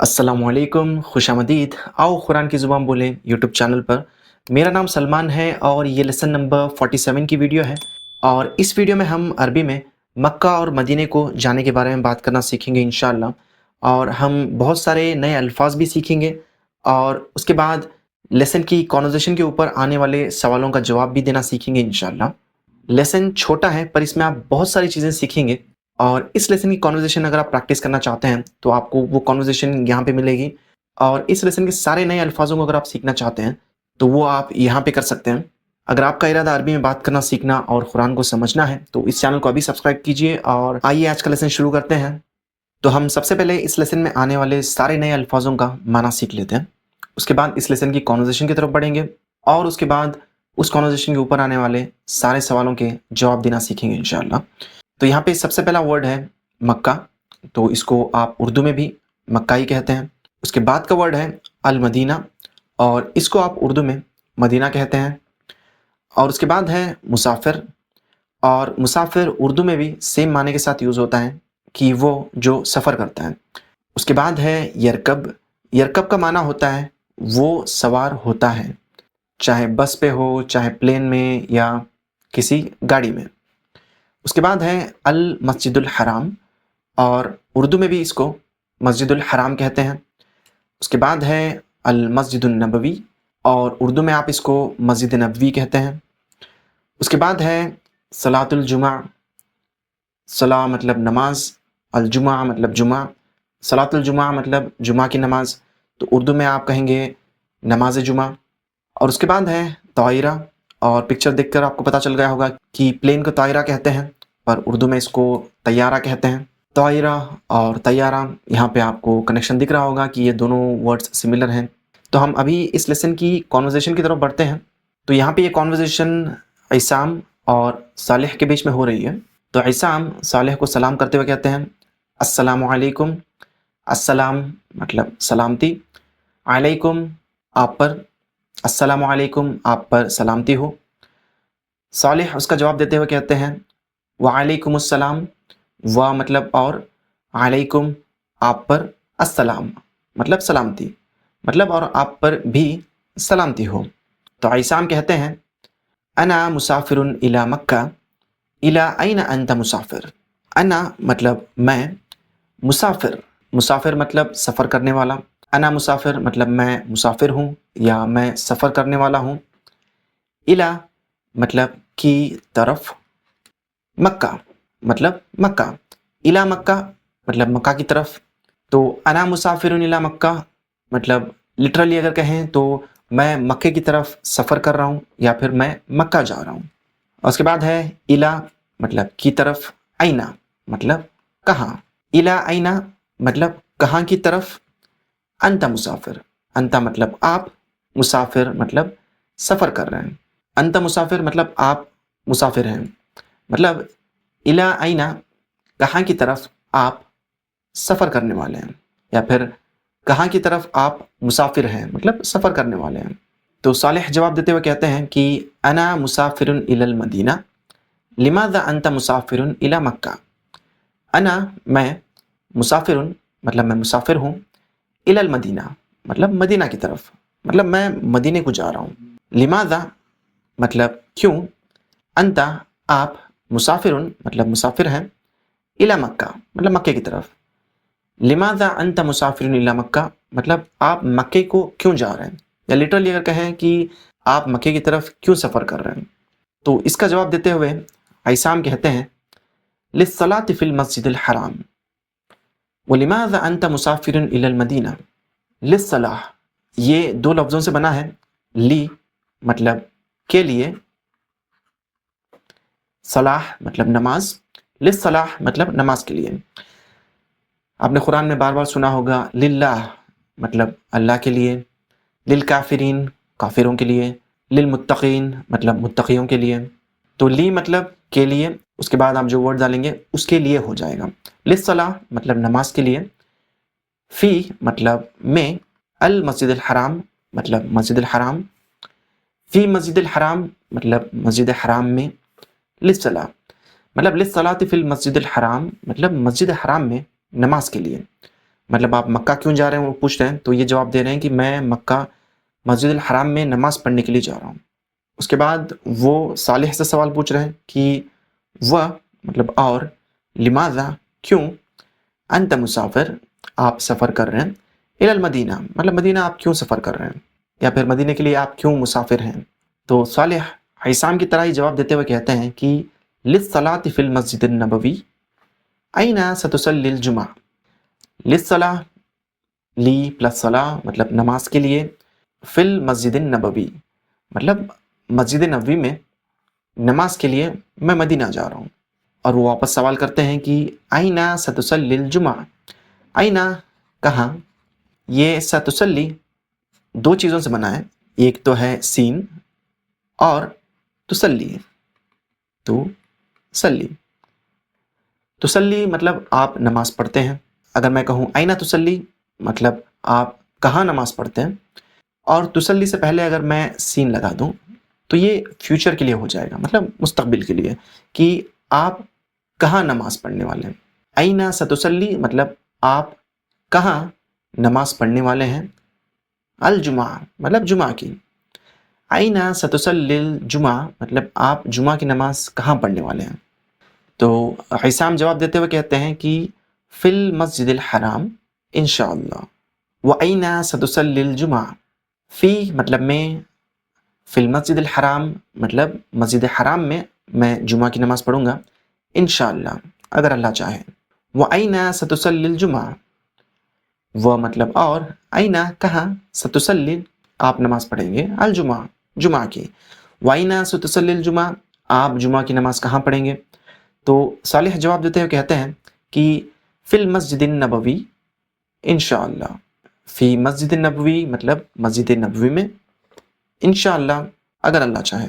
अस्सलामुअलैकुम, खुश आमदीद। आओ कुरान की ज़ुबान बोलें यूट्यूब चैनल पर। मेरा नाम सलमान है और ये लेसन नंबर 47 की वीडियो है। और इस वीडियो में हम अरबी में मक्का और मदीने को जाने के बारे में बात करना सीखेंगे इंशाअल्लाह। और हम बहुत सारे नए अल्फाज भी सीखेंगे और उसके बाद लेसन की कॉन्वर्सेशन के ऊपर आने वाले सवालों का जवाब भी देना सीखेंगे इंशाअल्लाह। लेसन छोटा है पर इसमें आप बहुत सारी चीज़ें सीखेंगे। और इस लेसन की कॉन्वर्सेशन अगर आप प्रैक्टिस करना चाहते हैं तो आपको वो कॉन्वर्सेशन यहाँ पे मिलेगी। और इस लेसन के सारे नए अल्फाजों को अगर आप सीखना चाहते हैं तो वो आप यहाँ पे कर सकते हैं। अगर आपका इरादा अरबी में बात करना सीखना और कुरान को समझना है तो इस चैनल को अभी सब्सक्राइब कीजिए। और आइए आज का लेसन शुरू करते हैं। तो हम सबसे पहले इस लेसन में आने वाले सारे नए अल्फाजों का माना सीख लेते हैं। उसके बाद इस लेसन की कॉन्वर्सेशन की तरफ बढ़ेंगे और उसके बाद उस कॉन्वर्सेशन के ऊपर आने वाले सारे सवालों के जवाब देना सीखेंगे इंशाअल्लाह। तो यहाँ पे सबसे पहला वर्ड है मक्का, तो इसको आप उर्दू में भी मक्का ही कहते हैं। उसके बाद का वर्ड है अल मदीना और इसको आप उर्दू में मदीना कहते हैं। और उसके बाद है मुसाफिर, और मुसाफिर उर्दू में भी सेम माने के साथ यूज़ होता है कि वो जो सफ़र करता है। उसके बाद है यरकब। यरकब का माना होता है वो सवार होता है, चाहे बस पे हो, चाहे प्लेन में या किसी गाड़ी में। उसके बाद है अल मस्जिदुल हराम और उर्दू में भी इसको मस्जिदुल हराम कहते हैं। उसके बाद है अल मस्जिदुन नबवी और उर्दू में आप इसको मस्जिद नबवी कहते हैं। उसके बाद है सलातुल जुमा। सला मतलब नमाज, अल जुमा मतलब जुमा, सलातुल जुमा मतलब जुमा की नमाज, तो उर्दू में आप कहेंगे नमाज जुमा। और उसके बाद है तायरा, और पिक्चर देखकर आपको पता चल गया होगा कि प्लेन को तायरा कहते हैं पर उर्दू में इसको तैयारा कहते हैं। तायरा और तैयारा, यहाँ पे आपको कनेक्शन दिख रहा होगा कि ये दोनों वर्ड्स सिमिलर हैं। तो हम अभी इस लेसन की कॉन्वर्सेशन की तरफ बढ़ते हैं। तो यहाँ पे ये कॉन्वर्सेशन इसाम और सालेह के बीच में हो रही है। तो इसाम सालेह को सलाम करते हुए कहते हैं अस्सलामु अलैकुम। अस्सलाम मतलब सलामती, अलैकुम आप पर, अस्सलामु अलैकुम आप पर सलामती हो। सालेह उसका जवाब देते हुए कहते हैं वालेकुम अस्सलाम। वा मतलब और, अलैकुम आप पर, अस्सलाम मतलब सलामती, मतलब और आप पर भी सलामती हो। तो इसाम कहते हैं अना मुसाफिरुन इला मक्का, इला ऐना अंत मुसाफिर। अना मतलब मैं, मुसाफिर, मुसाफिर मतलब सफ़र करने वाला, अना मुसाफिर मतलब मैं मुसाफिर हूँ या मैं सफ़र करने वाला हूँ। इला मतलब की तरफ, मक्का मतलब मक्का, इला मक्का मतलब मक्का की तरफ। तो अना मुसाफिरुन इला मक्का मतलब लिटरली अगर कहें तो मैं मक्के की तरफ सफ़र कर रहा हूँ या फिर मैं मक्का जा रहा हूँ। और उसके बाद है इला मतलब की तरफ, ऐना मतलब कहाँ, इला ऐना मतलब कहाँ की तरफ, अंता मुसाफिर, अंता मतलब आप, मुसाफिर मतलब सफ़र कर रहे हैं। अंता मुसाफिर मतलब आप मुसाफिर हैं, मतलब इला ऐना कहाँ की तरफ आप सफ़र करने वाले हैं, या फिर कहाँ की तरफ आप मुसाफिर हैं मतलब सफ़र करने वाले हैं। तो सालेह जवाब देते हुए कहते हैं कि अना मुसाफिरुन इलल मदीना, लिमाज़ा अंता मुसाफिरुन इला मक्का। अना मैं, मुसाफिरुन मतलब मैं मुसाफिर हूँ, इलल मदीना मतलब मदीना की तरफ, मतलब मैं मदीने को जा रहा हूँ। लिमाज़ा मतलब क्यों, अंता आप, मुसाफिरुन मतलब मुसाफिर हैं, इला मक्का मतलब मक्के की तरफ। लिमाज़ा अंता मुसाफिरुन इला मक्का मतलब आप मक्के को क्यों जा रहे हैं, या लिटरली अगर कहें कि आप मक्के की तरफ क्यों सफ़र कर रहे हैं। तो इसका जवाब देते हुए इसाम कहते हैं लिस्सलाति फिल मस्जिदिल हराम व लिमाज़ा अंता मुसाफिरुन इलल मदीना। लिस्सलाह ये दो लफ्ज़ों से बना है, ली मतलब के लिए, सलाह मतलब नमाज, लिस्सलाह मतलब नमाज के लिए। आपने कुरान में बार बार सुना होगा लिल्लाह मतलब अल्लाह के लिए, लिल काफिरीन काफिरों के लिए, लिल मुत्तकीन मतलब मुत्तकियों के लिए। तो ली मतलब के लिए, उसके बाद आप जो वर्ड डालेंगे उसके लिए हो जाएगा। लिस्सलाह मतलब नमाज के लिए, फ़ी मतलब में, अल मस्जिदिल हराम मतलब मस्जिदिल हराम, फ़ी मस्जिदिल हराम मतलब मस्जिद हराम में, लिस्सलाह मतलब लिस्सलाति फ़िल मस्जिदिल हराम मतलब मस्जिद हराम में नमाज के लिए, مطلب آپ مکہ کیوں جا رہے ہیں وہ پوچھ رہے ہیں، تو یہ جواب دے رہے ہیں کہ میں مکہ مسجد الحرام میں نماز پڑھنے کے لیے جا رہا ہوں۔ اس کے بعد وہ صالح سے سوال پوچھ رہے ہیں کہ وہ مطلب اور لماذا کیوں انت مسافر آپ سفر کر رہے ہیں الی المدینہ مطلب مدینہ آپ کیوں سفر کر رہے ہیں، یا پھر مدینہ کے لیے آپ کیوں مسافر ہیں۔ تو صالح حیثام کی طرح ہی جواب دیتے ہوئے کہتے ہیں کہ للصلاۃ فی المسجد النبوی این ستصلی الجمعہ۔ للصلاۃ لی پلس صلاح مطلب نماز کے لیے، فی المسجد النبوی مطلب مسجد نبوی میں نماز کے لیے میں مدینہ جا رہا ہوں۔ اور وہ واپس سوال کرتے ہیں کہ این ستصلی الجمعہ، این کہاں۔ یہ ستسلی دو چیزوں سے بنا ہے، ایک تو ہے سین اور تسلی، تو سلی تسلی مطلب آپ نماز پڑھتے ہیں۔ اگر میں کہوں این تسلی مطلب آپ کہاں نماز پڑھتے ہیں، اور تسلی سے پہلے اگر میں سین لگا دوں تو یہ فیوچر کے لیے ہو جائے گا، مطلب مستقبل کے لیے کہ آپ کہاں نماز پڑھنے والے ہیں۔ این ستسلی مطلب آپ کہاں نماز پڑھنے والے ہیں، الجمعہ مطلب جمعہ کی، این ستصلی الجمعہ مطلب آپ جمعہ کی نماز کہاں پڑھنے والے ہیں۔ تو حسام جواب دیتے ہوئے کہتے ہیں کہ فی المسجد الحرام انشاءاللہ، وَأَيْنَ سَتُصَلِّ الْجُمْعَةَ، فی مطلب میں، فی المسجد الحرام مطلب مسجد حرام میں جمعہ کی نماز پڑھوں گا، انشاءاللہ اگر اللہ چاہے۔ وَأَيْنَ سَتُصَلِّ الْجُمْعَةَ، وہ مطلب اور، این کہاں، ستصلی آپ نماز پڑھیں گے، الجمعہ جمعہ کی، وَأَيْنَ سَتُصَلِّ الْجُمْعَةَ آپ جمعہ کی نماز کہاں پڑھیں گے۔ تو صالح جواب دیتے ہوئے کہتے ہیں کہ فی المسجد النبوی انشاءاللہ، فی مسجد النبوی مطلب مسجد نبوی میں، انشاءاللہ اگر اللہ چاہے۔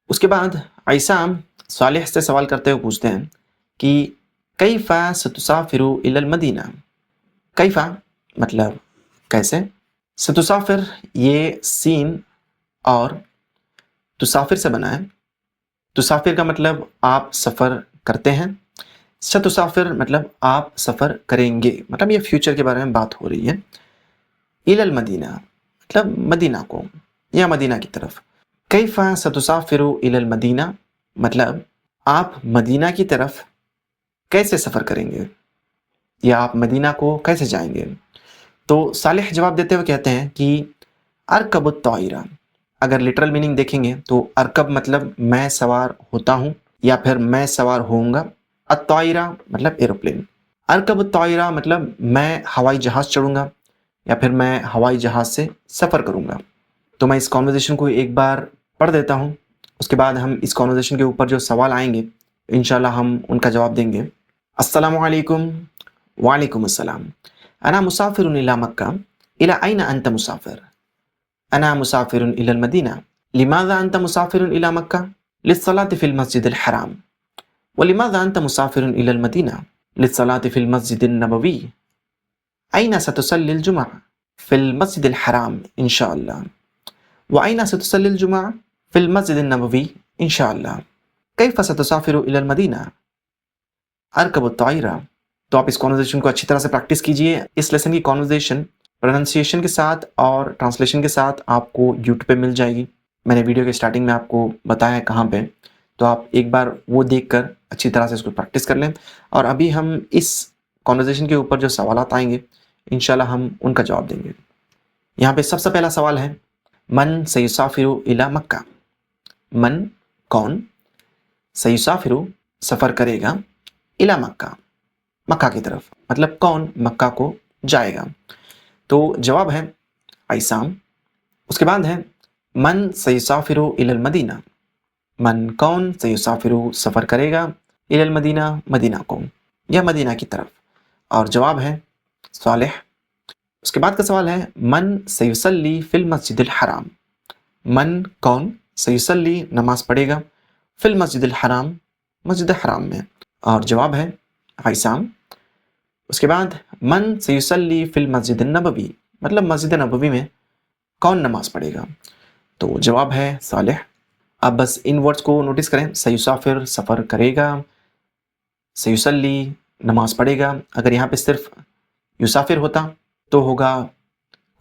اس کے بعد عیسام صالح سے سوال کرتے ہوئے پوچھتے ہیں کہ کیف ستسافر الی المدینہ، کیفا مطلب کیسے، ستسافر یہ سین اور تسافر سے بنا ہے۔ تسافر کا مطلب آپ سفر کرتے ہیں، ستسافر مطلب آپ سفر کریں گے، مطلب یہ فیوچر کے بارے میں بات ہو رہی ہے۔ الی المدینہ مطلب مدینہ کو یا مدینہ کی طرف۔ کیف ستسافر الی المدینہ مطلب آپ مدینہ کی طرف کیسے سفر کریں گے، یا آپ مدینہ کو کیسے جائیں گے۔ تو صالح جواب دیتے ہوئے کہتے ہیں کہ ارکب الطائرہ، اگر لٹرل میننگ دیکھیں گے تو ارکب مطلب میں سوار ہوتا ہوں یا پھر میں سوار ہوں گا، الطائرہ مطلب ایروپلین، ارکب الطائرہ مطلب میں ہوائی جہاز چڑھوں گا یا پھر میں ہوائی جہاز سے سفر کروں گا۔ تو میں اس کانورزیشن کو ایک بار پڑھ دیتا ہوں، اس کے بعد ہم اس کانورزیشن کے اوپر جو سوال آئیں گے انشاءاللہ ہم ان کا جواب دیں گے۔ السلام علیکم۔ وعلیکم السلام۔ انا مسافر الی مکہ، الی این انت مسافر؟ انا مسافر الی المدینہ۔ لماذا انت مسافر الی مکہ؟ للصلاۃ فی المسجد الحرام۔ ولماذا انت مسافر الی المدینہ؟ للصلاۃ فی المسجد النبوی۔ این ستصلی الجمعہ؟ فی المسجد الحرام انشاءاللہ۔ وأین ستصلی الجمعہ؟ فی المسجد النبوی انشاءاللہ۔ کیف ستسافر الی المدینہ؟ ارکب الطائرہ۔ تو آپ اس کانورزیشن کو اچھی طرح سے پریکٹس کیجئے۔ اس لیسن کی کانورزیشن پروننسیشن کے ساتھ اور ٹرانسلیشن کے ساتھ آپ کو یوٹیوب پہ مل جائے گی۔ میں نے ویڈیو کے سٹارٹنگ میں آپ کو بتایا ہے کہاں پہ، تو آپ ایک بار وہ دیکھ کر اچھی طرح سے اس کو پریکٹس کر لیں۔ اور ابھی ہم اس کانورزیشن کے اوپر جو سوالات آئیں گے انشاءاللہ ہم ان کا جواب دیں گے۔ یہاں پہ سب سے پہلا سوال ہے من سیسافر الی مکہ، من کون، سیسافر سفر کرے گا، الی مکہ مکہ کی طرف، مطلب کون مکہ کو جائے گا۔ تو جواب ہے عیسام۔ اس کے بعد ہے من سیسافر الی المدینہ، من کون سیسافر سفر کرے گا، الی المدینہ مدینہ کو یا مدینہ کی طرف، اور جواب ہے صالح۔ اس کے بعد کا سوال ہے من سیصلی فی المسجد الحرام، من کون سیصلی نماز پڑھے گا، فی المسجد الحرام مسجد حرام میں، اور جواب ہے عیسام۔ اس کے بعد من سیصلی فی المسجد النبوی، مطلب مسجد نبوی میں کون نماز پڑھے گا، تو جواب ہے صالح۔ اب بس ان ورڈز کو نوٹس کریں، سیسافر سفر کرے گا، سیصلی نماز پڑھے گا۔ اگر یہاں پہ صرف युसाफिर होता तो होगा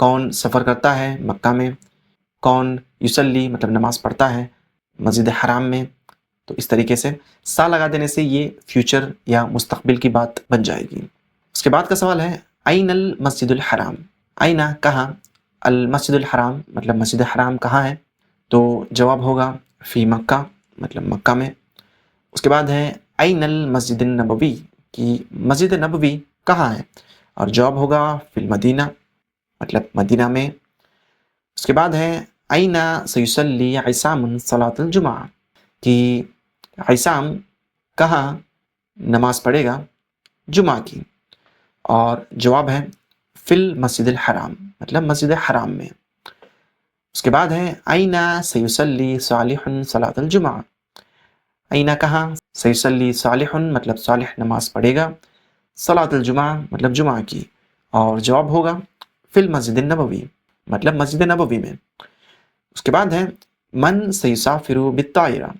कौन सफ़र करता है मक्का में, कौन युसल्ली मतलब नमाज पढ़ता है मस्जिद हराम में। तो इस तरीके से सा लगा देने से ये फ्यूचर या मुस्तकबिल की बात बन जाएगी। उसके बाद का सवाल है अल मस्जिदुल हराम, आइना कहाँ, अल मस्जिदुल हराम मतलब मस्जिद हराम कहाँ है। तो जवाब होगा फ़ी मक्का मतलब मक्का में। उसके बाद है अल मस्जिद नबवी कि मस्जिद नबवी कहाँ है, और जवाब होगा फिल मदीना मतलब मदीना में। उसके बाद है अइना सयुसल्ली इसाम सलातुल जुमा कि इसाम कहाँ नमाज पढ़ेगा जुमा की, और जवाब है फिल मस्जिद हराम मतलब मस्जिद हराम में। उसके बाद है अइना सयुसल्ली सालिहुन सलातुल जुमा, अइना कहाँ, सयुसल्ली सालिहुन मतलब सालिह नमाज पढ़ेगा, सलातुल जुमा मतलब जुमा की, और जवाब होगा फिल मस्जिद नबवी मतलब मस्जिद नबवी में। उसके बाद है मन सयुसाफिरु बित्तायरा,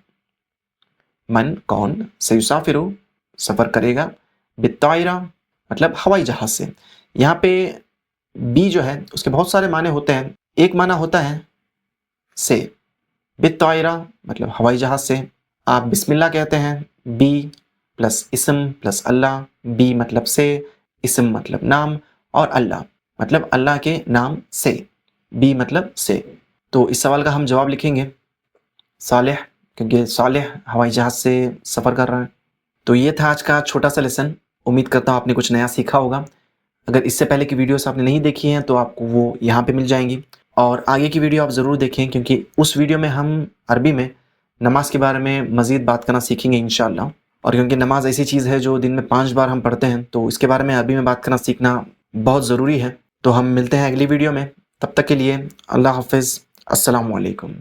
मन कौन, सयुसाफिरु सफ़र करेगा, बित्तायरा मतलब हवाई जहाज से। यहाँ पे बी जो है उसके बहुत सारे माने होते हैं। एक माना होता है से, बित्तायरा मतलब हवाई जहाज से। आप बिस्मिल्लाह कहते हैं, बी प्लस इसम प्लस अल्लाह, बी मतलब से, इसम मतलब नाम, और अल्लाह मतलब अल्लाह के नाम से, बी मतलब से। तो इस सवाल का हम जवाब लिखेंगे सालेह, क्योंकि सालेह हवाई जहाज से सफ़र कर रहा है। तो ये था आज का छोटा सा लेसन। उम्मीद करता हूँ आपने कुछ नया सीखा होगा। अगर इससे पहले की वीडियोस आपने नहीं देखी हैं तो आपको वो यहाँ पे मिल जाएंगी, और आगे की वीडियो आप ज़रूर देखें, क्योंकि उस वीडियो में हम अरबी में नमाज के बारे में मज़ीद बात करना सीखेंगे इंशाअल्लाह। और क्योंकि नमाज ऐसी चीज़ है जो दिन में 5 बार हम पढ़ते हैं, तो इसके बारे में अरबी में बात करना सीखना बहुत ज़रूरी है। तो हम मिलते हैं अगली वीडियो में, तब तक के लिए अल्लाह हाफ़िज़, अस्सलामु अलैकुम।